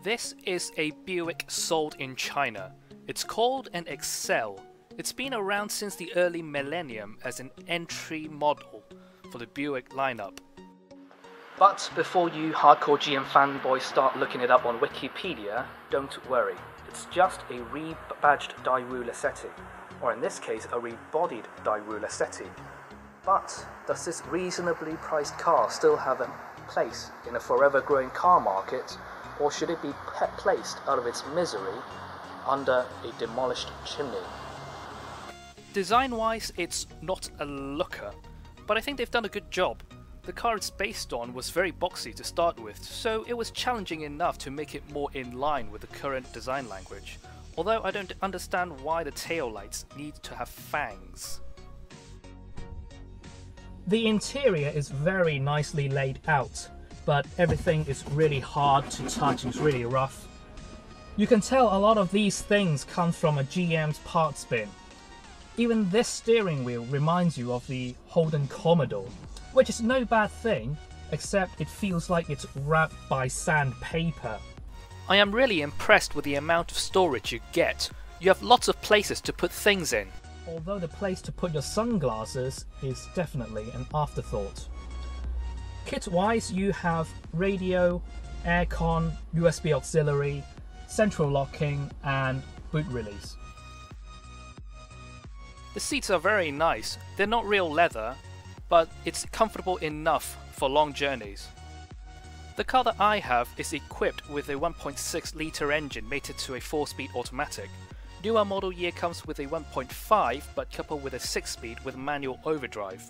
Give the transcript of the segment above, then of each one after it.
This is a Buick sold in China. It's called an Excelle. It's been around since the early millennium as an entry model for the Buick lineup. But before you hardcore GM fanboys start looking it up on Wikipedia, don't worry. It's just a rebadged Daewoo Lacetti, or in this case a rebodied Daewoo Lacetti. But does this reasonably priced car still have a place in a forever growing car market, or should it be placed out of its misery under a demolished chimney? Design-wise, it's not a looker, but I think they've done a good job. The car it's based on was very boxy to start with, so it was challenging enough to make it more in line with the current design language, although I don't understand why the taillights need to have fangs. The interior is very nicely laid out, but everything is really hard to touch, it's really rough. You can tell a lot of these things come from a GM's parts bin. Even this steering wheel reminds you of the Holden Commodore, which is no bad thing, except it feels like it's wrapped by sandpaper. I am really impressed with the amount of storage you get. You have lots of places to put things in. Although the place to put your sunglasses is definitely an afterthought. Kit-wise, you have radio, aircon, USB auxiliary, central locking, and boot release. The seats are very nice. They're not real leather, but it's comfortable enough for long journeys. The car that I have is equipped with a 1.6 litre engine mated to a 4-speed automatic. Newer model year comes with a 1.5 but coupled with a 6-speed with manual overdrive.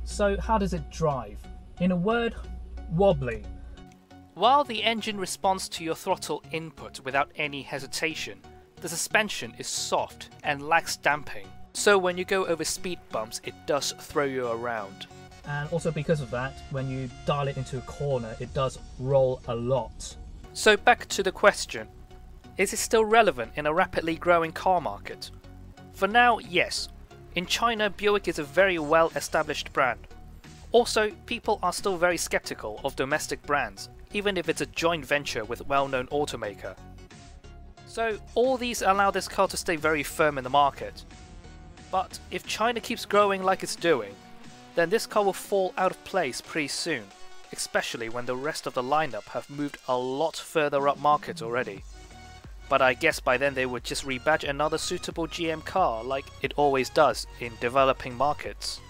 So how does it drive? In a word, wobbly. While the engine responds to your throttle input without any hesitation, the suspension is soft and lacks damping. So when you go over speed bumps, it does throw you around. And also because of that, when you dial it into a corner, it does roll a lot. So back to the question, is it still relevant in a rapidly growing car market? For now, yes. In China, Buick is a very well established brand. Also, people are still very skeptical of domestic brands, even if it's a joint venture with a well-known automaker. So all these allow this car to stay very firm in the market. But if China keeps growing like it's doing, then this car will fall out of place pretty soon, especially when the rest of the lineup have moved a lot further up market already. But I guess by then they would just rebadge another suitable GM car like it always does in developing markets.